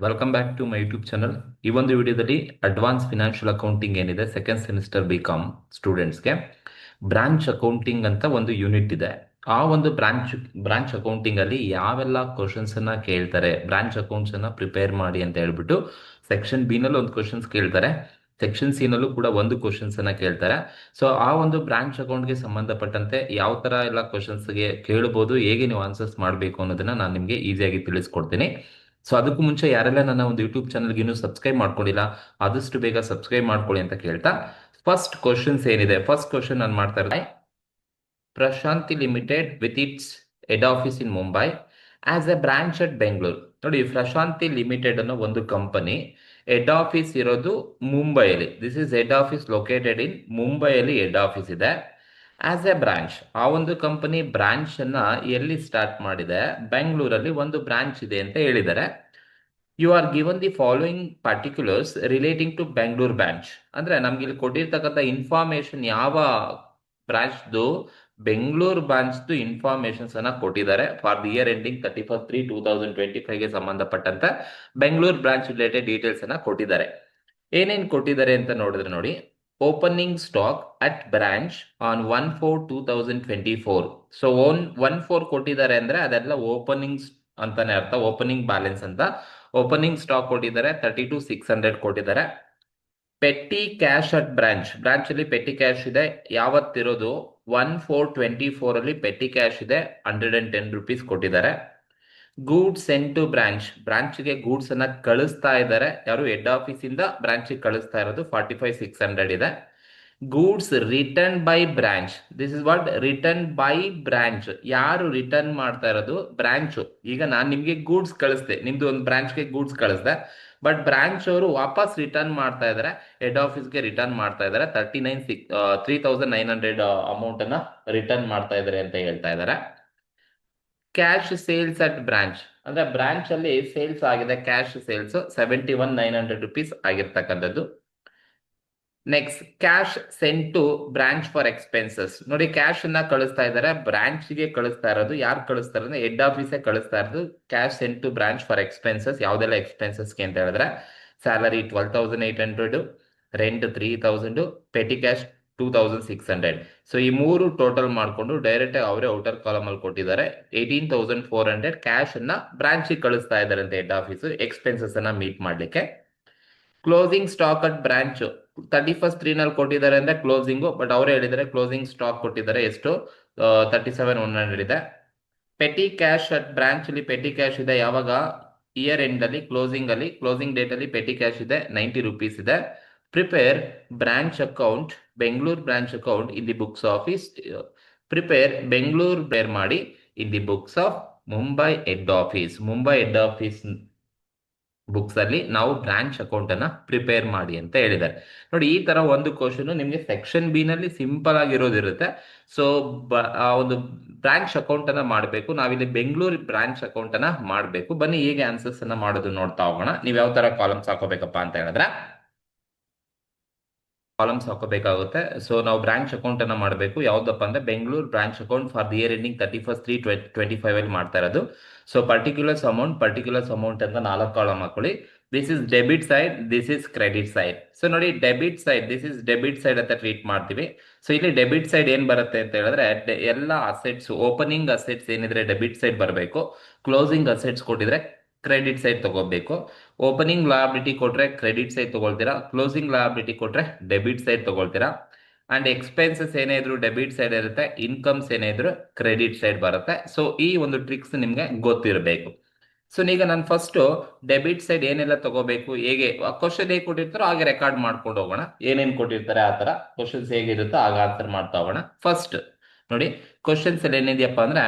Welcome back to my YouTube channel. ಈ ಒಂದು ವಿಡಿಯೋದಲ್ಲಿ ಅಡ್ವಾನ್ಸ್ ಫಿನಾನ್ಷಿಯಲ್ ಅಕೌಂಟಿಂಗ್ ಏನಿದೆ ಸೆಕೆಂಡ್ ಸೆಮಿಸ್ಟರ್ ಬಿ.ಕಾಮ್ ಸ್ಟೂಡೆಂಟ್ಸ್ಗೆ ಬ್ರಾಂಚ್ ಅಕೌಂಟಿಂಗ್ ಅಂತ ಒಂದು ಯೂನಿಟ್ ಇದೆ. ಆ ಒಂದು ಬ್ರಾಂಚ್ ಅಕೌಂಟಿಂಗ್ ಅಲ್ಲಿ ಯಾವೆಲ್ಲ ಕ್ವಶನ್ಸ್ ಅನ್ನ ಕೇಳ್ತಾರೆ, ಬ್ರಾಂಚ್ ಅಕೌಂಟ್ಸ್ ಅನ್ನ ಪ್ರಿಪೇರ್ ಮಾಡಿ ಅಂತ ಹೇಳ್ಬಿಟ್ಟು ಸೆಕ್ಷನ್ ಬಿ ನಲ್ಲಿ ಒಂದು ಕ್ವಶನ್ಸ್ ಕೇಳ್ತಾರೆ, ಸೆಕ್ಷನ್ ಸಿ ನಲ್ಲೂ ಕೂಡ ಒಂದು ಕ್ವಶನ್ಸ್ ಅನ್ನ ಕೇಳ್ತಾರೆ. ಸೊ ಆ ಒಂದು ಬ್ರಾಂಚ್ ಅಕೌಂಟ್ಗೆ ಸಂಬಂಧಪಟ್ಟಂತೆ ಯಾವ ತರ ಎಲ್ಲ ಕ್ವಶನ್ಸ್ಗೆ ಕೇಳಬಹುದು, ಹೇಗೆ ನೀವು ಆನ್ಸರ್ಸ್ ಮಾಡಬೇಕು ಅನ್ನೋದನ್ನ ನಾನು ನಿಮಗೆ ಈಸಿಯಾಗಿ ತಿಳಿಸ್ಕೊಡ್ತೀನಿ. ಸೊ ಅದಕ್ಕೂ ಮುಂಚೆ ಯಾರೆಲ್ಲ ನನ್ನ ಒಂದು ಯೂಟ್ಯೂಬ್ ಚಾನಲ್ಗೆ ಇನ್ನೂ ಸಬ್ಸ್ಕ್ರೈಬ್ ಮಾಡ್ಕೊಂಡಿಲ್ಲ, ಆದಷ್ಟು ಬೇಗ ಸಬ್ಸ್ಕ್ರೈಬ್ ಮಾಡ್ಕೊಳ್ಳಿ ಅಂತ ಕೇಳ್ತಾ ಫಸ್ಟ್ ಕ್ವಶನ್ಸ್ ಏನಿದೆ, ಫಸ್ಟ್ ಕ್ವಶನ್ ನಾನು ಮಾಡ್ತಾ ಇರೋದು, Prashanti limited with its head office in Mumbai as a branch at Bengaluru. ನೋಡಿ, ಪ್ರಶಾಂತಿ ಲಿಮಿಟೆಡ್ ಅನ್ನೋ ಒಂದು ಕಂಪನಿ ಹೆಡ್ ಆಫೀಸ್ ಇರೋದು ಮುಂಬೈಯಲ್ಲಿ. This is head office located in ಮುಂಬೈಯಲ್ಲಿ ಹೆಡ್ ಆಫೀಸ್ ಇದೆ. ಆಸ್ ಎ ಬ್ರಾಂಚ್, ಆ ಒಂದು ಕಂಪನಿ ಬ್ರಾಂಚ್ ಅನ್ನ ಎಲ್ಲಿ ಸ್ಟಾರ್ಟ್ ಮಾಡಿದೆ? ಬೆಂಗಳೂರಲ್ಲಿ ಒಂದು ಬ್ರಾಂಚ್ ಇದೆ ಅಂತ ಹೇಳಿದ್ದಾರೆ. You are given the following particulars relating to Bengaluru branch. ಅಂದ್ರೆ ನಮ್ಗೆ ಇಲ್ಲಿ ಕೊಟ್ಟಿರ್ತಕ್ಕಂಥ ಇನ್ಫಾರ್ಮೇಶನ್ ಯಾವ ಬ್ರಾಂಚ್ದು, ಬೆಂಗಳೂರು ಬ್ರಾಂಚ್ದು ಇನ್ಫಾರ್ಮೇಶನ್ಸ್ ಅನ್ನ ಕೊಟ್ಟಿದ್ದಾರೆ ಫಾರ್ ದಿ ಇಯರ್ ಎಂಡಿಂಗ್ 31/3/2025 ಗೆ ಸಂಬಂಧಪಟ್ಟಂತ ಬೆಂಗಳೂರು ಬ್ರಾಂಚ್ ರಿಲೇಟೆಡ್ ಡೀಟೇಲ್ಸ್ ಅನ್ನ ಕೊಟ್ಟಿದ್ದಾರೆ. ಏನೇನ್ ಕೊಟ್ಟಿದ್ದಾರೆ ಅಂತ ನೋಡಿದ್ರೆ ನೋಡಿ, opening stock at branch on 1/4/2024. So 1/4 ಕೊಟ್ಟಿದ್ದಾರೆ ಅಂದ್ರೆ ಅದೆಲ್ಲ ಓಪನಿಂಗ್ ಅಂತಾನೆ ಅರ್ಥ, ಓಪನಿಂಗ್ ಬ್ಯಾಲೆನ್ಸ್ ಅಂತ. ಓಪನಿಂಗ್ ಸ್ಟಾಕ್ ಕೊಟ್ಟಿದ್ದಾರೆ 32,600 ಕೊಟ್ಟಿದ್ದಾರೆ. ಪೆಟ್ಟಿ ಕ್ಯಾಶ್ ಅಟ್ ಬ್ರಾಂಚ್, ಬ್ರಾಂಚ್ ಅಲ್ಲಿ ಪೆಟ್ಟಿ ಕ್ಯಾಶ್ ಇದೆ ಯಾವತ್ತಿರೋದು 1/4/24 ಅಲ್ಲಿ ಪೆಟ್ಟಿ ಕ್ಯಾಶ್ ಇದೆ 110 ರುಪೀಸ್ ಕೊಟ್ಟಿದ್ದಾರೆ. ಗೂಡ್ಸ್ ಸೆಂಟ್ ಟು ಬ್ರಾಂಚ್, ಬ್ರಾಂಚ್ಗೆ ಗೂಡ್ಸ್ ಅನ್ನ ಕಳಿಸ್ತಾ ಇದ್ದಾರೆ, ಯಾರು ಹೆಡ್ ಆಫೀಸ್ ಇಂದ ಬ್ರಾಂಚ್ಗೆ ಕಳಿಸ್ತಾ ಇರೋದು 45,600 ಇದೆ. Goods return by branch, this is what return by branch, ಯಾರು ರಿಟರ್ನ್ ಮಾಡ್ತಾ ಇರೋದು? ಬ್ರಾಂಚ್. ಈಗ ನಾನು ನಿಮ್ಗೆ ಗೂಡ್ಸ್ ಕಳಿಸ್ದೆ, ನಿಮ್ದು ಒಂದು ಬ್ರಾಂಚ್ಗೆ ಗೂಡ್ಸ್ ಕಳಿಸ್ದೆ, ಬಟ್ ಬ್ರಾಂಚ್ ಅವರು ವಾಪಸ್ ರಿಟರ್ನ್ ಮಾಡ್ತಾ ಇದ್ದಾರೆ, ಹೆಡ್ ಆಫೀಸ್ಗೆ ರಿಟರ್ನ್ ಮಾಡ್ತಾ ಇದ್ದಾರೆ 3,900 ಅಮೌಂಟ್ ಅನ್ನ ರಿಟರ್ನ್ ಮಾಡ್ತಾ ಇದ್ದಾರೆ ಅಂತ ಹೇಳ್ತಾ ಇದ್ದಾರೆ. ಕ್ಯಾಶ್ ಸೇಲ್ಸ್ ಅಟ್ ಬ್ರಾಂಚ್, ಅಂದ್ರೆ ಬ್ರಾಂಚ್ ಅಲ್ಲಿ ಸೇಲ್ಸ್ ಆಗಿದೆ, ಕ್ಯಾಶ್ ಸೇಲ್ಸ್ 71,900 ರುಪೀಸ್ ಆಗಿರ್ತಕ್ಕಂಥದ್ದು. Next, cash sent to branch for expenses. ನೋಡಿ, ಕ್ಯಾಶ್ ಅನ್ನ ಕಳಿಸ್ತಾ ಇದ್ದಾರೆ, ಬ್ರಾಂಚ್ಗೆ ಕಳಿಸ್ತಾ ಇರೋದು, ಯಾರು ಕಳಿಸ್ತಾ ಇರೋದು? ಹೆಡ್ ಆಫೀಸೇ ಕಳಿಸ್ತಾ ಇರೋದು. Cash sent to branch for expenses, ಯಾವ್ದೆಲ್ಲ ಎಕ್ಸ್ಪೆನ್ಸಸ್ಗೆ ಅಂತ ಹೇಳಿದ್ರೆ salary 12,800, rent 3,000, petty cash 2,600. So ಈ ಮೂರು ಟೋಟಲ್ ಮಾಡಿಕೊಂಡು ಡೈರೆಕ್ಟ್ ಅವರೇ ಔಟರ್ ಕಾಲಮ್ ಅಲ್ಲಿ ಕೊಟ್ಟಿದ್ದಾರೆ 18,400 ಕ್ಯಾಶ್ ಅನ್ನ ಬ್ರಾಂಚ್ಗೆ ಕಳಿಸ್ತಾ ಇದ್ದಾರೆ ಅಂತ ಹೆಡ್ ಆಫೀಸ್ ಎಕ್ಸ್ಪೆನ್ಸಸ್ ಅನ್ನ ಮೀಟ್ ಮಾಡ್ಲಿಕ್ಕೆ. ಕ್ಲೋಸಿಂಗ್ ಸ್ಟಾಕ್ ಅಟ್ ಬ್ರಾಂಚ್ 31/3 ನಲ್ಲಿ ಕೊಟ್ಟಿದ್ದಾರೆ ಅಂದ್ರೆ ಕ್ಲೋಸಿಂಗು, ಬಟ್ ಅವರೇ ಹೇಳಿದ್ದಾರೆ ಕ್ಲೋಸಿಂಗ್ ಸ್ಟಾಕ್ ಕೊಟ್ಟಿದ್ದಾರೆ ಎಷ್ಟು, 37,100 ಇದೆ. ಪೆಟಿ ಕ್ಯಾಶ್ ಅಟ್ ಬ್ರಾಂಚ್ ಅಲ್ಲಿ ಪೆಟಿ ಕ್ಯಾಶ್ ಇದೆ ಯಾವಾಗ? ಇಯರ್ ಎಂಡ್ ಅಲ್ಲಿ, ಕ್ಲೋಸಿಂಗ್ ಅಲ್ಲಿ, ಕ್ಲೋಸಿಂಗ್ ಡೇಟ್ ಅಲ್ಲಿ ಪೆಟಿ ಕ್ಯಾಶ್ ಇದೆ 90 ರುಪೀಸ್ ಇದೆ. Prepare branch account, Bengaluru branch account in the books office. Prepare Bengaluru ಬೇರ್ ಮಾಡಿ in the books of Mumbai head office. Mumbai head office books ಅಲ್ಲಿ ನಾವು ಬ್ರಾಂಚ್ ಅಕೌಂಟ್ ಅನ್ನ ಪ್ರಿಪೇರ್ ಮಾಡಿ ಅಂತ ಹೇಳಿದ್ದಾರೆ. ನೋಡಿ, ಈ ತರ ಒಂದು ಕ್ವಶನ್ ನಿಮ್ಗೆ ಸೆಕ್ಷನ್ ಬಿ ನಲ್ಲಿ ಸಿಂಪಲ್ ಆಗಿರೋದಿರುತ್ತೆ. ಸೊ ಆ ಒಂದು ಬ್ರಾಂಚ್ ಅಕೌಂಟ್ ಅನ್ನ ಮಾಡಬೇಕು, ನಾವಿಲ್ಲಿ ಬೆಂಗಳೂರು ಬ್ರಾಂಚ್ ಅಕೌಂಟ್ ಅನ್ನ ಮಾಡಬೇಕು. ಬನ್ನಿ ಹೇಗೆ ಆನ್ಸರ್ಸ್ ಅನ್ನ ಮಾಡೋದು ನೋಡ್ತಾ ಹೋಗೋಣ. ನೀವು ಯಾವ ತರ ಕಾಲಮ್ಸ್ ಹಾಕೋಬೇಕಪ್ಪ ಅಂತ ಹೇಳಿದ್ರೆ ಕಾಲಮ್ಸ್ ಹಾಕೋಬೇಕಾಗುತ್ತೆ. ಸೊ ನಾವು ಬ್ರಾಂಚ್ ಅಕೌಂಟ್ ಅನ್ನ ಮಾಡಬೇಕು, ಯಾವ್ದಪ್ಪ ಅಂದ್ರೆ Bengaluru branch account for the year ending 31/3/2025 ಅಲ್ಲಿ ಮಾಡ್ತಾ ಇರೋದು. ಸೊ ಪರ್ಟಿಕ್ಯುಲರ್ಸ್ ಅಮೌಂಟ್ ಅಂತ 4 ಕಾಲಮ್ ಹಾಕೊಳ್ಳಿ. This is debit side, this is credit side. So ನೋಡಿ, debit side, this is debit side ಅಂತ ಟ್ರೀಟ್ ಮಾಡ್ತೀವಿ. ಸೊ ಇಲ್ಲಿ ಡೆಬಿಟ್ ಸೈಡ್ ಏನ್ ಬರುತ್ತೆ ಅಂತ ಹೇಳಿದ್ರೆ ಎಲ್ಲ ಅಸೆಟ್ಸ್, ಓಪನಿಂಗ್ ಅಸೆಟ್ಸ್ ಏನಿದ್ರೆ ಡೆಬಿಟ್ ಸೈಡ್ ಬರಬೇಕು, ಕ್ಲೋಸಿಂಗ್ ಅಸೆಟ್ಸ್ ಕೊಟ್ಟಿದ್ರೆ ಕ್ರೆಡಿಟ್ ಸೈಡ್ ತಗೋಬೇಕು. ಓಪನಿಂಗ್ ಲಯಬಿಲಿಟಿ ಕೊಟ್ರೆ ಕ್ರೆಡಿಟ್ ಸೈಡ್ ತಗೊಳ್ತೀರಾ, ಕ್ಲೋಸಿಂಗ್ ಲಯಬಿಲಿಟಿ ಕೊಟ್ರೆ ಡೆಬಿಟ್ ಸೈಡ್ ತಗೊಳ್ತೀರಾ. ಅಂಡ್ ಎಕ್ಸ್ಪೆನ್ಸಸ್ ಏನೇ ಇದ್ರು ಡೆಬಿಟ್ ಸೈಡ್ ಇರುತ್ತೆ, ಇನ್ಕಮ್ಸ್ ಏನೇ ಇದ್ರು ಕ್ರೆಡಿಟ್ ಸೈಡ್ ಬರುತ್ತೆ. ಸೊ ಈ ಒಂದು ಟ್ರಿಕ್ಸ್ ನಿಮ್ಗೆ ಗೊತ್ತಿರಬೇಕು. ಸೊ ಈಗ ನಾನು ಫಸ್ಟ್ ಡೆಬಿಟ್ ಸೈಡ್ ಏನೆಲ್ಲ ತಗೋಬೇಕು, ಹೇಗೆ ಕ್ವಶನ್ ಹೇಗೆ ಕೊಟ್ಟಿರ್ತಾರೋ ಹಾಗೆ ರೆಕಾರ್ಡ್ ಮಾಡ್ಕೊಂಡು ಹೋಗೋಣ. ಏನೇನ್ ಕೊಟ್ಟಿರ್ತಾರೆ ಆ ತರ ಕ್ವಶನ್ಸ್ ಹೇಗಿರುತ್ತೋ ಆಗ ಆನ್ಸರ್ ಮಾಡ್ತಾ ಹೋಗೋಣ. ಫಸ್ಟ್ ನೋಡಿ, ಕ್ವಶನ್ಸ್ ಅಲ್ಲಿ ಏನಿದೆಯಪ್ಪ ಅಂದ್ರೆ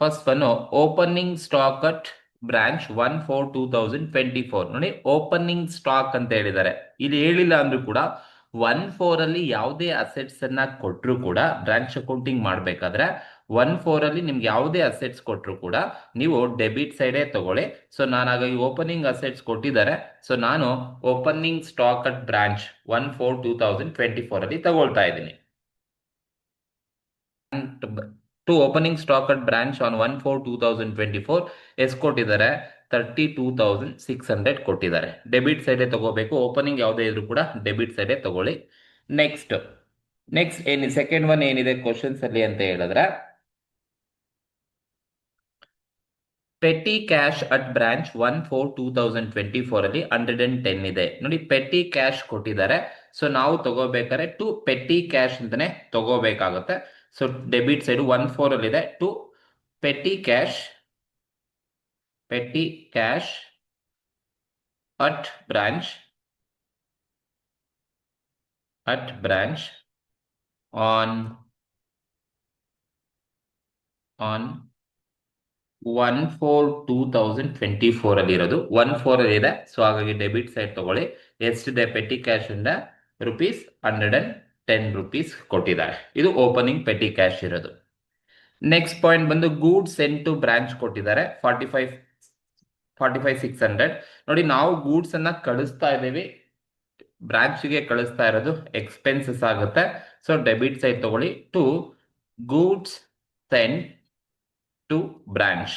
first one, opening stock at branch 1/4/2024. ನೋಡಿ, ಓಪನಿಂಗ್ ಸ್ಟಾಕ್ ಅಂತ ಹೇಳಿದ್ದಾರೆ, ಇಲ್ಲಿ ಹೇಳಿಲ್ಲ ಅಂದ್ರೂ ಕೂಡ 1/4 ಅಲ್ಲಿ ಯಾವುದೇ ಅಸೆಟ್ಸ್ ಅನ್ನ ಕೊಟ್ಟರು ಕೂಡ ಬ್ರಾಂಚ್ ಅಕೌಂಟಿಂಗ್ ಮಾಡ್ಬೇಕಾದ್ರೆ 1/4 ಅಲ್ಲಿ ನಿಮ್ಗೆ ಯಾವುದೇ ಅಸೆಟ್ಸ್ ಕೊಟ್ಟರು ಕೂಡ ನೀವು ಡೆಬಿಟ್ ಸೈಡೇ ತಗೊಳ್ಳಿ. ಸೊ ನಾನು ಹಾಗಾಗಿ ಓಪನಿಂಗ್ ಅಸೆಟ್ಸ್ ಕೊಟ್ಟಿದ್ದಾರೆ, ಸೊ ನಾನು ಓಪನಿಂಗ್ ಸ್ಟಾಕ್ ಅಟ್ ಬ್ರಾಂಚ್ 1/4/2024 ಅಲ್ಲಿ ತಗೊಳ್ತಾ ಇದ್ದೀನಿ. To opening stock at branch on 1/4/2024 ಎಷ್ಟು ಕೊಟ್ಟಿದ್ದಾರೆ? 32,600 ಕೊಟ್ಟಿದ್ದಾರೆ. ಡೆಬಿಟ್ ಸೈಡೇ ತಗೋಬೇಕು. ಓಪನಿಂಗ್ ಯಾವುದೇ ಇದ್ರೂ ಕೂಡ ಡೆಬಿಟ್ ಸೈಡೇ ತಗೊಳ್ಳಿ. ನೆಕ್ಸ್ಟ್ ಏನಿದೆ ಸೆಕೆಂಡ್ ಒನ್ ಏನಿದೆ ಕ್ವಶನ್ಸ್ ಅಲ್ಲಿ ಅಂತ ಹೇಳಿದ್ರೆ, ಪೆಟಿ ಕ್ಯಾಶ್ ಅಟ್ ಬ್ರಾಂಚ್ 1/4/2024 ಅಲ್ಲಿ 110 ಇದೆ ನೋಡಿ. ಪೆಟಿ ಕ್ಯಾಶ್ ಕೊಟ್ಟಿದ್ದಾರೆ. ಸೊ ನಾವು ತಗೋಬೇಕಾದ್ರೆ ಟು ಪೆಟಿ ಕ್ಯಾಶ್ ಅಂತಾನೆ ತಗೋಬೇಕಾಗುತ್ತೆ. ಸೊ ಡೆಬಿಟ್ ಸೈಡ್ 1/4 ಅಲ್ಲಿ ಇದೆ. To petty cash at branch on 1/4/2024 ಅಲ್ಲಿ ಇರೋದು. 1/4 ಅಲ್ಲಿ ಇದೆ. ಸೊ ಹಾಗಾಗಿ ಡೆಬಿಟ್ ಸೈಡ್ ತಗೊಳ್ಳಿ. ಎಷ್ಟಿದೆ ಪೆಟಿ ಕ್ಯಾಶ್ ಇಂದ ₹110 ಕೊಟ್ಟಿದ್ದಾರೆ. ಇದು ಓಪನಿಂಗ್ ಪೆಟಿ ಕ್ಯಾಶ್ ಇರೋದು. ನೆಕ್ಸ್ಟ್ ಪಾಯಿಂಟ್ ಬಂದು ಗೂಡ್ಸ್ ಸೆಂಟ್ ಟು ಬ್ರಾಂಚ್ ಕೊಟ್ಟಿದ್ದಾರೆ 45,600 ನೋಡಿ. ನಾವು ಗೂಡ್ಸ್ ಅನ್ನ ಕಳಿಸ್ತಾ ಇದ್ದೀವಿ, ಬ್ರಾಂಚ್ಗೆ ಕಳಿಸ್ತಾ ಇರೋದು ಎಕ್ಸ್ಪೆನ್ಸಸ್ ಆಗುತ್ತೆ. ಸೊ ಡೆಬಿಟ್ ಸೈಡ್ ತಗೊಳ್ಳಿ. To goods sent to branch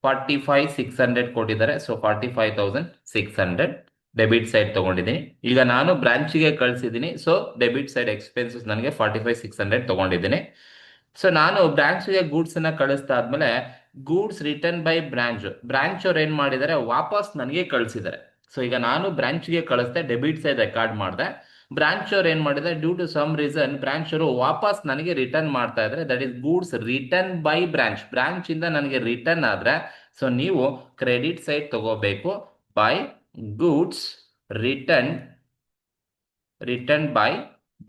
45,600 ಕೊಟ್ಟಿದ್ದಾರೆ. ಸೊ 45,600 ಡೆಬಿಟ್ ಸೈಡ್ ತಗೊಂಡಿದ್ದೀನಿ. ಈಗ ನಾನು ಬ್ರಾಂಚ್ಗೆ ಕಳಿಸಿದ್ದೀನಿ. ಸೊ ಡೆಬಿಟ್ ಸೈಡ್ ಎಕ್ಸ್ಪೆನ್ಸಸ್ ನನಗೆ 45,600 ತಗೊಂಡಿದ್ದೀನಿ. ಸೊ ನಾನು ಬ್ರಾಂಚ್ಗೆ ಗೂಡ್ಸ್ ಅನ್ನ ಕಳಿಸ್ತಾ ಆದ್ಮೇಲೆ ಗೂಡ್ಸ್ ರಿಟರ್ನ್ ಬೈ ಬ್ರಾಂಚ್ ಅವ್ರು ಏನ್ ಮಾಡಿದ್ದಾರೆ, ವಾಪಸ್ ನನಗೆ ಕಳಿಸಿದ್ದಾರೆ. ಸೊ ಈಗ ನಾನು ಬ್ರಾಂಚ್ಗೆ ಕಳಿಸ್ದೆ, ಡೆಬಿಟ್ ಸೈಡ್ ರೆಕಾರ್ಡ್ ಮಾಡಿದೆ. ಬ್ರಾಂಚ್ ಅವ್ರು ಏನ್ ಮಾಡಿದ್ದಾರೆ, due to some reason branch ಅವರು ವಾಪಸ್ ನನಗೆ ರಿಟರ್ನ್ ಮಾಡ್ತಾ ಇದ್ದಾರೆ. That is goods return by branch ಇಂದ ನನಗೆ ರಿಟರ್ನ್ ಆದ್ರೆ, ಸೊ ನೀವು ಕ್ರೆಡಿಟ್ ಸೈಡ್ ತಗೋಬೇಕು. By goods return by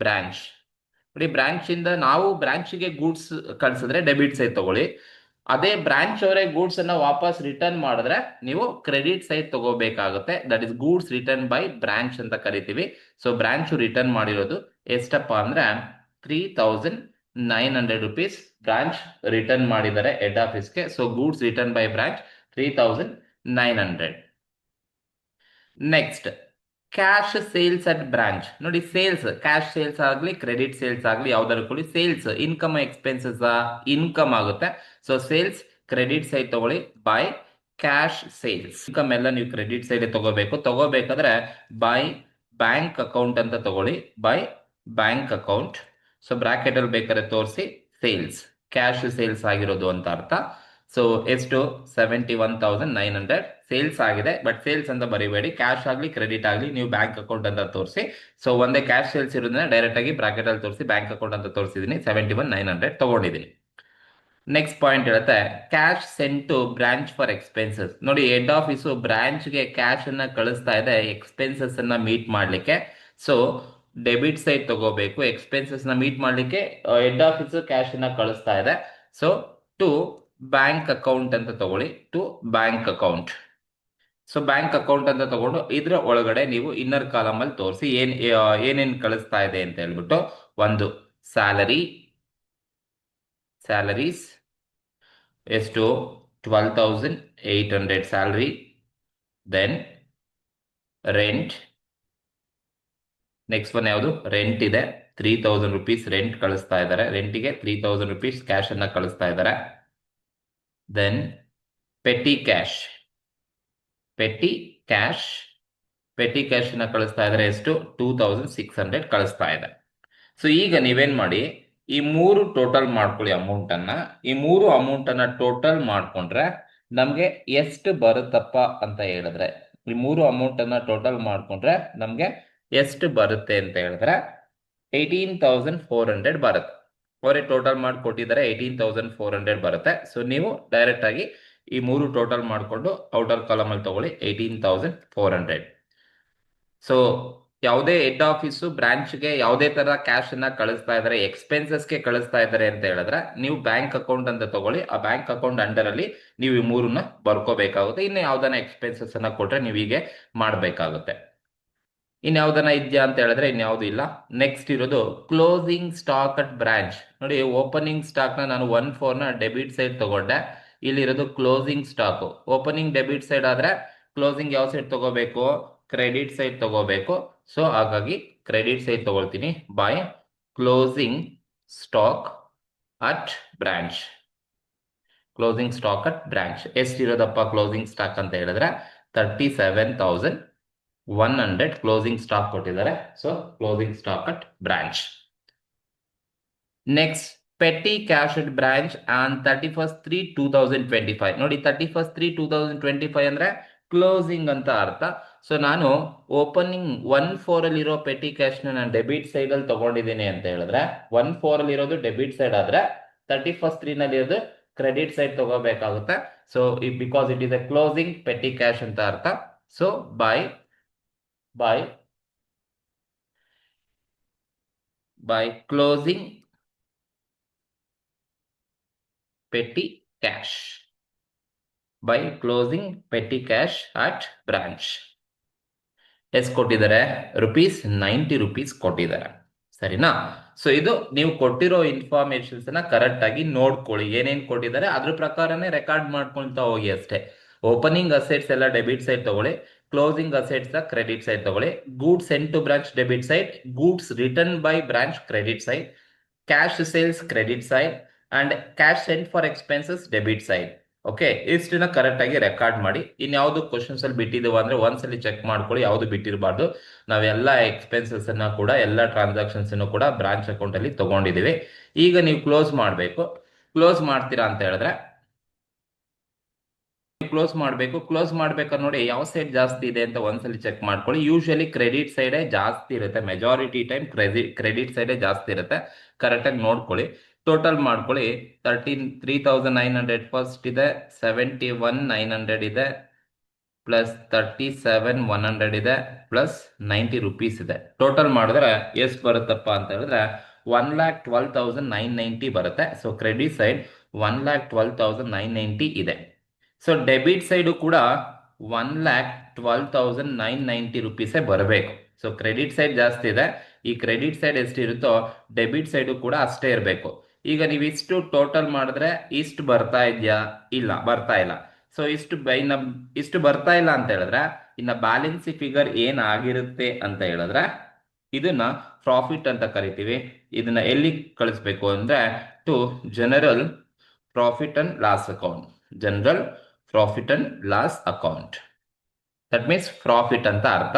branch ನೋಡಿ. ಬ್ರಾಂಚ್ ಇಂದ ನಾವು ಬ್ರಾಂಚ್ಗೆ ಗೂಡ್ಸ್ ಕಳ್ಸಿದ್ರೆ ಡೆಬಿಟ್ ಸೈಡ್ ತಗೊಳ್ಳಿ. ಅದೇ ಬ್ರಾಂಚ್ ಅವರೇ ಗೂಡ್ಸ್ ಅನ್ನ ವಾಪಸ್ ರಿಟರ್ನ್ ಮಾಡಿದ್ರೆ ನೀವು ಕ್ರೆಡಿಟ್ ಸೈಡ್ ತಗೋಬೇಕಾಗುತ್ತೆ. That is goods return by branch ಅಂತ ಕರಿತೀವಿ. ಸೊ ಬ್ರಾಂಚ್ ರಿಟರ್ನ್ ಮಾಡಿರೋದು ಎಷ್ಟಪ್ಪ ಅಂದ್ರೆ ₹3,900 ಬ್ರಾಂಚ್ ರಿಟರ್ನ್ ಮಾಡಿದ್ದಾರೆ ಹೆಡ್ ಆಫೀಸ್ಗೆ. So goods return by branch 3,900. Next cash sales at branch ನೋಡಿ. ಸೇಲ್ಸ್, ಕ್ಯಾಶ್ ಸೇಲ್ಸ್ ಆಗಲಿ ಕ್ರೆಡಿಟ್ ಸೇಲ್ಸ್ ಆಗಲಿ ಯಾವ್ದಾದ್ರು ಕೊಡಿ. ಸೇಲ್ಸ್ ಇನ್ಕಮ್ ಎಕ್ಸ್ಪೆನ್ಸಸ್ ಇನ್ಕಮ್ ಆಗುತ್ತೆ. ಸೊ ಸೇಲ್ಸ್ ಕ್ರೆಡಿಟ್ ಸೈಡ್ ತಗೊಳ್ಳಿ. ಬೈ ಕ್ಯಾಶ್ ಸೇಲ್ಸ್ ಇನ್ಕಮ್ ಎಲ್ಲ ನೀವು ಕ್ರೆಡಿಟ್ ಸೈಡ್ ತಗೋಬೇಕಾದ್ರೆ ಬೈ ಬ್ಯಾಂಕ್ ಅಕೌಂಟ್ ಅಂತ ತಗೊಳ್ಳಿ. By bank account. So bracket ಅಲ್ಲಿ ಬೇಕಾದ್ರೆ ತೋರಿಸಿ ಸೇಲ್ಸ್ ಕ್ಯಾಶ್ ಸೇಲ್ಸ್ ಆಗಿರೋದು ಅಂತ ಅರ್ಥ. ಸೊ ಎಷ್ಟು 71,900 ಸೇಲ್ಸ್ ಆಗಿದೆ. ಬಟ್ ಸೇಲ್ಸ್ ಅಂತ ಬರೀಬೇಡಿ, ಕ್ಯಾಶ್ ಆಗಲಿ ಕ್ರೆಡಿಟ್ ಆಗಲಿ ನೀವು ಬ್ಯಾಂಕ್ ಅಕೌಂಟ್ ಅಂತ ತೋರಿಸಿ. ಸೊ ಒಂದೇ ಕ್ಯಾಶ್ ಸೇಲ್ಸ್ ಇರೋದನ್ನ ಡೈರೆಕ್ಟ್ ಆಗಿ ಬ್ರಾಕೆಟ್ ಅಲ್ಲಿ ತೋರಿಸಿ ಬ್ಯಾಂಕ್ ಅಕೌಂಟ್ ಅಂತ ತೋರಿಸಿದೀನಿ. 71,900 ತಗೊಂಡಿದ್ದೀನಿ. ನೆಕ್ಸ್ಟ್ ಪಾಯಿಂಟ್ ಹೇಳುತ್ತೆ cash sent to branch for expenses ನೋಡಿ. ಹೆಡ್ ಆಫೀಸು ಬ್ರಾಂಚ್ಗೆ ಕ್ಯಾಶ್ ಅನ್ನ ಕಳಿಸ್ತಾ ಇದೆ ಎಕ್ಸ್ಪೆನ್ಸಸ್ ಅನ್ನ ಮೀಟ್ ಮಾಡ್ಲಿಕ್ಕೆ. ಸೊ ಡೆಬಿಟ್ ಸೈಡ್ ತಗೋಬೇಕು. ಎಕ್ಸ್ಪೆನ್ಸಸ್ ನ ಮೀಟ್ ಮಾಡ್ಲಿಕ್ಕೆ ಹೆಡ್ ಆಫೀಸ್ ಕ್ಯಾಶ್ ಅನ್ನ ಕಳಿಸ್ತಾ ಇದೆ. ಸೊ ಟು ಬ್ಯಾಂಕ್ ಅಕೌಂಟ್ ಅಂತ ತಗೊಳ್ಳಿ. To bank account. So bank account ಅಂತ ತಗೊಂಡು ಇದ್ರ ಒಳಗಡೆ ನೀವು ಇನ್ನರ್ ಕಾಲಮ್ ಅಲ್ಲಿ ತೋರಿಸಿ ಏನೇನ್ ಕಳಿಸ್ತಾ ಇದೆ ಅಂತ ಹೇಳ್ಬಿಟ್ಟು. ಒಂದು ಸ್ಯಾಲರೀಸ್ ಎಷ್ಟು 12,800 salary. Then rent. Next one ಯಾವುದು, ರೆಂಟ್ ಇದೆ. ₹3,000 ರೆಂಟ್ ಕಳಿಸ್ತಾ ಇದ್ದಾರೆ. ರೆಂಟಿಗೆ ₹3,000 ಕ್ಯಾಶ್ ಅನ್ನ ಕಳಿಸ್ತಾ ಇದ್ದಾರೆ. ದೆನ್ ಪೆಟಿ ಕ್ಯಾಶ್ ನ ಕಳಿಸ್ತಾ ಇದ್ದಾರೆ. ಎಷ್ಟು 2,600 ಕಳಿಸ್ತಾ ಇದೆ. ಸೊ ಈಗ ನೀವೇನ್ ಮಾಡಿ, ಈ ಮೂರು ಟೋಟಲ್ ಮಾಡ್ಕೊಳ್ಳಿ ಅಮೌಂಟ್ ಅನ್ನ. ಈ ಮೂರು ಅಮೌಂಟ್ ಅನ್ನ ಟೋಟಲ್ ಮಾಡ್ಕೊಂಡ್ರೆ ನಮ್ಗೆ ಎಷ್ಟು ಬರುತ್ತಪ್ಪ ಅಂತ ಹೇಳಿದ್ರೆ, ಈ ಮೂರು ಅಮೌಂಟ್ ಅನ್ನ ಟೋಟಲ್ ಮಾಡ್ಕೊಂಡ್ರೆ ನಮ್ಗೆ ಎಷ್ಟು ಬರುತ್ತೆ ಅಂತ ಹೇಳಿದ್ರೆ 18,400 ಬರುತ್ತೆ. ಅವರೇ ಟೋಟಲ್ ಮಾಡಿ ಕೊಟ್ಟಿದ್ದಾರೆ. 18,400 ಬರುತ್ತೆ. ಸೊ ನೀವು ಡೈರೆಕ್ಟ್ ಆಗಿ ಈ ಮೂರು ಟೋಟಲ್ ಮಾಡಿಕೊಂಡು ಔಟರ್ ಕಾಲಮ್ ಅಲ್ಲಿ ತಗೊಳ್ಳಿ 18,400. ಸೊ ಯಾವುದೇ ಹೆಡ್ ಆಫೀಸು ಬ್ರಾಂಚ್ಗೆ ಯಾವುದೇ ತರ ಕ್ಯಾಶ್ ಅನ್ನ ಕಳಿಸ್ತಾ ಇದ್ದಾರೆ, ಎಕ್ಸ್ಪೆನ್ಸಸ್ಗೆ ಕಳಿಸ್ತಾ ಇದ್ದಾರೆ ಅಂತ ಹೇಳಿದ್ರೆ ನೀವು ಬ್ಯಾಂಕ್ ಅಕೌಂಟ್ ಅಂತ ತಗೊಳ್ಳಿ. ಆ ಬ್ಯಾಂಕ್ ಅಕೌಂಟ್ ಅಂಡರ್ ಅಲ್ಲಿ ನೀವು ಈ ಮೂರನ್ನ ಬರ್ಕೋಬೇಕಾಗುತ್ತೆ. ಇನ್ನು ಯಾವ್ದನ್ನ ಎಕ್ಸ್ಪೆನ್ಸಸ್ ಅನ್ನ ಕೊಟ್ರೆ ನೀವು ಹೀಗೆ ಮಾಡ್ಬೇಕಾಗುತ್ತೆ. ಇನ್ಯಾವ್ದನ್ನ ಇದೆಯಾ ಅಂತ ಹೇಳಿದ್ರೆ ಇನ್ಯಾವುದು ಇಲ್ಲ. ನೆಕ್ಸ್ಟ್ ಇರೋದು ಕ್ಲೋಸಿಂಗ್ ಸ್ಟಾಕ್ ಅಟ್ ಬ್ರಾಂಚ್ ನೋಡಿ. ಓಪನಿಂಗ್ ಸ್ಟಾಕ್ ನ ನಾನು 1/4 ಡೆಬಿಟ್ ಸೈಡ್ ತಗೊಂಡೆ. ಇಲ್ಲಿರೋದು closing stock. Opening debit side ಆದ್ರೆ ಕ್ಲೋಸಿಂಗ್ ಯಾವ ಸೈಡ್ ತಗೋಬೇಕು, ಕ್ರೆಡಿಟ್ ಸೈಡ್ ತಗೋಬೇಕು. ಸೊ ಹಾಗಾಗಿ ಕ್ರೆಡಿಟ್ ಸೈಡ್ ತಗೊಳ್ತೀನಿ. By closing stock at branch. Closing stock at branch ಎಷ್ಟಿರೋದಪ್ಪ ಕ್ಲೋಸಿಂಗ್ ಸ್ಟಾಕ್ ಅಂತ ಹೇಳಿದ್ರೆ 37,100 ಕ್ಲೋಸಿಂಗ್ ಸ್ಟಾಕ್ ಕೊಟ್ಟಿದ್ದಾರೆ. So closing stock at branch. Next petty cash at branch on 31/3/2025. ನೋಡಿ 31/3/2025 ಅಂದ್ರೆ ಕ್ಲೋಸಿಂಗ್ ಅಂತ ಅರ್ಥ. ಸೊ ನಾನು ಓಪನಿಂಗ್ 1/4 ಅಲ್ಲಿರೋ ಪೆಟ್ಟಿ ಕ್ಯಾಶ್ ನಾನು ಡೆಬಿಟ್ ಸೈಡ್ ಅಲ್ಲಿ ತಗೊಂಡಿದ್ದೀನಿ ಅಂತ ಹೇಳಿದ್ರೆ 1/4 ಅಲ್ಲಿ ಇರೋದು ಡೆಬಿಟ್ ಸೈಡ್ ಆದ್ರೆ 31/3 ನಲ್ಲಿ ಇರೋದು ಕ್ರೆಡಿಟ್ ಸೈಡ್ ತಗೋಬೇಕಾಗುತ್ತೆ. So because it is a closing petty cash ಅಂತ ಅರ್ಥ. So by closing petty cash at branch ಎಷ್ಟು ಕೊಟ್ಟಿದ್ದಾರೆ ₹90 ಕೊಟ್ಟಿದ್ದಾರೆ. ಸರಿನಾ? ಸೊ ಇದು ನೀವು ಕೊಟ್ಟಿರೋ ಇನ್ಫಾರ್ಮೇಶನ್ಸ್ ನ ಕರೆಕ್ಟ್ ಆಗಿ ನೋಡ್ಕೊಳ್ಳಿ. ಏನೇನ್ ಕೊಟ್ಟಿದ್ದಾರೆ ಅದ್ರ ಪ್ರಕಾರನೇ ರೆಕಾರ್ಡ್ ಮಾಡ್ಕೊಳ್ತಾ ಹೋಗಿ ಅಷ್ಟೇ. ಓಪನಿಂಗ್ ಅಸೆಟ್ಸ್ ಎಲ್ಲ ಡೆಬಿಟ್ ಸೈಡ್ ತಗೊಳ್ಳಿ, ಕ್ಲೋಸಿಂಗ್ ಅಸೆಟ್ಸ್ ಕ್ರೆಡಿಟ್ ಸೈಡ್ ತಗೊಳ್ಳಿ. Goods sent to branch debit side, goods return by branch credit side, cash sales credit side and cash sent for expenses debit side. Okay, ಇಷ್ಟನ್ನ correct ಆಗಿ record ಮಾಡಿ. ಇನ್ಯಾವುದು questions ಅಲ್ಲಿ ಬಿಟ್ಟಿದ್ದೀವ ಅಂದ್ರೆ ಒಂದ್ಸಲಿ check ಮಾಡ್ಕೊಳ್ಳಿ, ಯಾವ್ದು ಬಿಟ್ಟಿರಬಾರ್ದು. ನಾವೆಲ್ಲ ಎಕ್ಸ್ಪೆನ್ಸಸ್ ಅನ್ನ ಕೂಡ ಎಲ್ಲ ಟ್ರಾನ್ಸಾಕ್ಷನ್ಸ್ ಕೂಡ ಬ್ರಾಂಚ್ ಅಕೌಂಟ್ ಅಲ್ಲಿ ತಗೊಂಡಿದೀವಿ. ಈಗ ನೀವು ಕ್ಲೋಸ್ ಮಾಡಬೇಕು. ಕ್ಲೋಸ್ ಮಾಡ್ತೀರಾ ಅಂತ ಹೇಳಿದ್ರೆ ಕ್ಲೋಸ್ ಮಾಡ್ಬೇಕಾದ್ರೆ ನೋಡಿ ಯಾವ ಸೈಡ್ ಜಾಸ್ತಿ ಇದೆ ಅಂತ ಒಂದ್ಸಲಿ ಚೆಕ್ ಮಾಡ್ಕೊಳ್ಳಿ. ಯೂಶಲಿ ಕ್ರೆಡಿಟ್ ಸೈಡೇ ಜಾಸ್ತಿ ಇರುತ್ತೆ, ಮೆಜಾರಿಟಿ ಟೈಮ್ ಕ್ರೆಡಿಟ್ ಸೈಡೇ ಜಾಸ್ತಿ ಇರುತ್ತೆ. ಕರೆಕ್ಟ್ ಆಗಿ ನೋಡ್ಕೊಳ್ಳಿ. ಟೋಟಲ್ ಮಾಡ್ಕೊಳ್ಳಿ. 3,900 ಫಸ್ಟ್ ಇದೆ, 71,900 ಇದೆ, ಪ್ಲಸ್ 37,100 ಇದೆ, ಪ್ಲಸ್ ₹90 ಇದೆ. ಟೋಟಲ್ ಮಾಡಿದ್ರೆ ಎಷ್ಟು ಬರುತ್ತಪ್ಪ ಅಂತ ಹೇಳಿದ್ರೆ 1,12,990 ಬರುತ್ತೆ. ಸೊ ಕ್ರೆಡಿಟ್ ಸೈಡ್ 1,12,990 ಇದೆ. ಸೊ ಡೆಬಿಟ್ ಸೈಡು ಕೂಡ 1,12,990 ರೂಪೀಸೇ ಬರಬೇಕು. ಸೊ ಕ್ರೆಡಿಟ್ ಸೈಡ್ ಜಾಸ್ತಿ ಇದೆ. ಈ ಕ್ರೆಡಿಟ್ ಸೈಡ್ ಎಷ್ಟಿರುತ್ತೋ ಡೆಬಿಟ್ ಸೈಡು ಕೂಡ ಅಷ್ಟೇ ಇರಬೇಕು. ಈಗ ನೀವು ಇಷ್ಟು ಟೋಟಲ್ ಮಾಡಿದ್ರೆ ಇಷ್ಟು ಬರ್ತಾ ಇದೆಯಾ? ಇಲ್ಲ, ಬರ್ತಾ ಇಲ್ಲ. ಸೊ ಇಷ್ಟು ಬರ್ತಾ ಇಲ್ಲ ಅಂತ ಹೇಳಿದ್ರೆ ಇನ್ನ ಬ್ಯಾಲೆನ್ಸ್ ಫಿಗರ್ ಏನಾಗಿರುತ್ತೆ ಅಂತ ಹೇಳಿದ್ರೆ ಇದನ್ನ ಪ್ರಾಫಿಟ್ ಅಂತ ಕರಿತೀವಿ. ಇದನ್ನ ಎಲ್ಲಿ ಕಳಿಸ್ಬೇಕು ಅಂದ್ರೆ to general profit and loss account. General profit and loss account, that means profit ಅಂತ ಅರ್ಥ.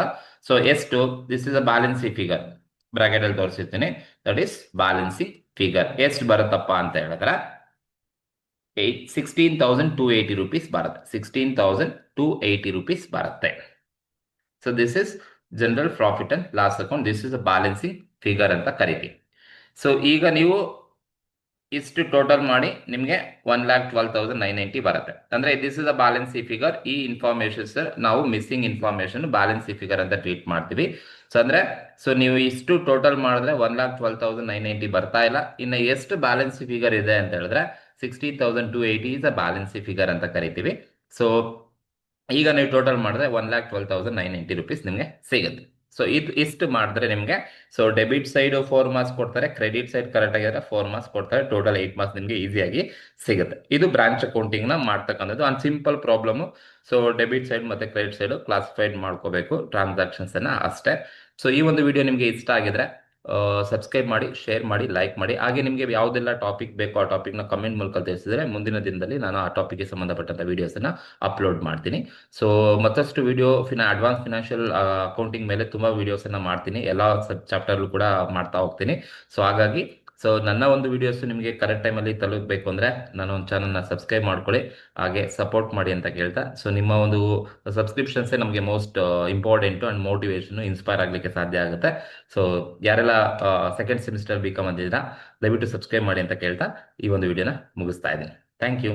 ಸೊ ಎಷ್ಟು, this is a balancing figure, bracket ಅಲ್ಲಿ ತೋರಿಸಿರ್ತೀನಿ. That is balancing figure. ಎಷ್ಟು ಬರುತ್ತಪ್ಪ ಅಂತ ಹೇಳಿದ್ರೆ 16,280 ರೂಪೀಸ್ ಬರುತ್ತೆ. 16,280 ರೂಪೀಸ್ ಬರುತ್ತೆ. So this is general profit and loss account. This is a balancing figure ಅಂತ ಕರಿತೀವಿ. ಸೊ ಈಗ ನೀವು ಇಷ್ಟು ಟೋಟಲ್ ಮಾಡಿ ನಿಮಗೆ 1,12,990 ಬರುತ್ತೆ. ಅಂದ್ರೆ this is a balancing figure. ಈ ಇನ್ಫಾರ್ಮೇಶನ್ಸ್ ನಾವು ಮಿಸ್ಸಿಂಗ್ ಇನ್ಫಾರ್ಮೇಶನ್ ಬ್ಯಾಲೆನ್ಸಿ ಫಿಗರ್ ಅಂತ ಟ್ರೀಟ್ ಮಾಡ್ತೀವಿ. ಸೊ ನೀವು ಇಷ್ಟು ಟೋಟಲ್ ಮಾಡಿದ್ರೆ 1,12,990 ಬರ್ತಾ ಇಲ್ಲ. ಇನ್ನು ಎಷ್ಟು ಬ್ಯಾಲೆನ್ಸಿ ಫಿಗರ್ ಇದೆ ಅಂತ ಹೇಳಿದ್ರೆ 16,280 ಇಸ್ ಅ ಬ್ಯಾಲೆನ್ಸಿ ಫಿಗರ್ ಅಂತ ಕರಿತೀವಿ. ಸೊ ಈಗ ನೀವು ಟೋಟಲ್ ಮಾಡಿದ್ರೆ 1,12,990 ರೂಪೀಸ್ ನಿಮಗೆ ಸಿಗುತ್ತೆ. ಸೊ ಇಷ್ಟು ಮಾಡಿದ್ರೆ ನಿಮಗೆ ಸೊ ಡೆಬಿಟ್ ಸೈಡ್ 4 ಮಾರ್ಕ್ಸ್ ಕೊಡ್ತಾರೆ, ಕ್ರೆಡಿಟ್ ಸೈಡ್ ಕರೆಕ್ಟ್ ಆಗಿದ್ರೆ 4 ಮಾರ್ಕ್ಸ್ ಕೊಡ್ತಾರೆ. ಟೋಟಲ್ 8 ಮಾರ್ಕ್ಸ್ ನಿಮಗೆ ಈಸಿಯಾಗಿ ಸಿಗುತ್ತೆ. ಇದು ಬ್ರಾಂಚ್ ಅಕೌಂಟಿಂಗ್ ನ ಮಾಡ್ತಕ್ಕಂಥದ್ದು ಒಂದು simple problem. So debit side ಮತ್ತೆ ಕ್ರೆಡಿಟ್ ಸೈಡ್ ಕ್ಲಾಸಿಫೈಡ್ ಮಾಡ್ಕೋಬೇಕು ಟ್ರಾನ್ಸಾಕ್ಷನ್ಸ್ ಅನ್ನ ಅಷ್ಟೇ. ಸೊ ಈ ಒಂದು ವಿಡಿಯೋ ನಿಮಗೆ ಇಷ್ಟ ಆಗಿದ್ರೆ ಸಬ್ಸ್ಕ್ರೈಬ್ ಮಾಡಿ, ಶೇರ್ ಮಾಡಿ, ಲೈಕ್ ಮಾಡಿ. ಹಾಗೆ ನಿಮಗೆ ಯಾವುದೆಲ್ಲ ಟಾಪಿಕ್ ಬೇಕೋ ಆ ಟಾಪಿಕ್ನ ಕಮೆಂಟ್ ಮೂಲಕ ತಿಳಿಸಿದ್ರೆ ಮುಂದಿನ ದಿನದಲ್ಲಿ ನಾನು ಆ ಟಾಪಿಕ್ಗೆ ಸಂಬಂಧಪಟ್ಟಂತ ವಿಡಿಯೋಸನ್ನ ಅಪ್ಲೋಡ್ ಮಾಡ್ತೀನಿ. ಸೊ ಮತ್ತಷ್ಟು ವಿಡಿಯೋ ಅಡ್ವಾನ್ಸ್ ಫಿನಾನ್ಷಿಯಲ್ ಅಕೌಂಟಿಂಗ್ ಮೇಲೆ ತುಂಬಾ ವಿಡಿಯೋಸ್ ಅನ್ನ ಮಾಡ್ತೀನಿ. ಎಲ್ಲ ಸಬ್ ಚಾಪ್ಟರ್ ಕೂಡ ಮಾಡ್ತಾ ಹೋಗ್ತೀನಿ. ಸೊ ಹಾಗಾಗಿ ನನ್ನ ಒಂದು ವಿಡಿಯೋಸ್ ನಿಮಗೆ ಕರೆಕ್ಟ್ ಟೈಮಲ್ಲಿ ತಲುಪಬೇಕು ಅಂದ್ರೆ ನಾನು ಒಂದು ಚಾನಲ್ನ ಸಬ್ಸ್ಕ್ರೈಬ್ ಮಾಡ್ಕೊಳ್ಳಿ, ಹಾಗೆ ಸಪೋರ್ಟ್ ಮಾಡಿ ಅಂತ ಕೇಳ್ತಾ. ಸೊ ನಿಮ್ಮ ಒಂದು ಸಬ್ಸ್ಕ್ರಿಪ್ಷನ್ಸೇ ನಮಗೆ most important and motivation inspire ಆಗಲಿಕ್ಕೆ ಸಾಧ್ಯ ಆಗುತ್ತೆ. ಸೊ ಯಾರೆಲ್ಲ ಸೆಕೆಂಡ್ ಸೆಮಿಸ್ಟರ್ BCom ಅಂದಿದ್ದೀರಾ ದಯವಿಟ್ಟು ಸಬ್ಸ್ಕ್ರೈಬ್ ಮಾಡಿ ಅಂತ ಕೇಳ್ತಾ ಈ ಒಂದು ವಿಡಿಯೋನ ಮುಗಿಸ್ತಾ ಇದ್ದೀನಿ. Thank you.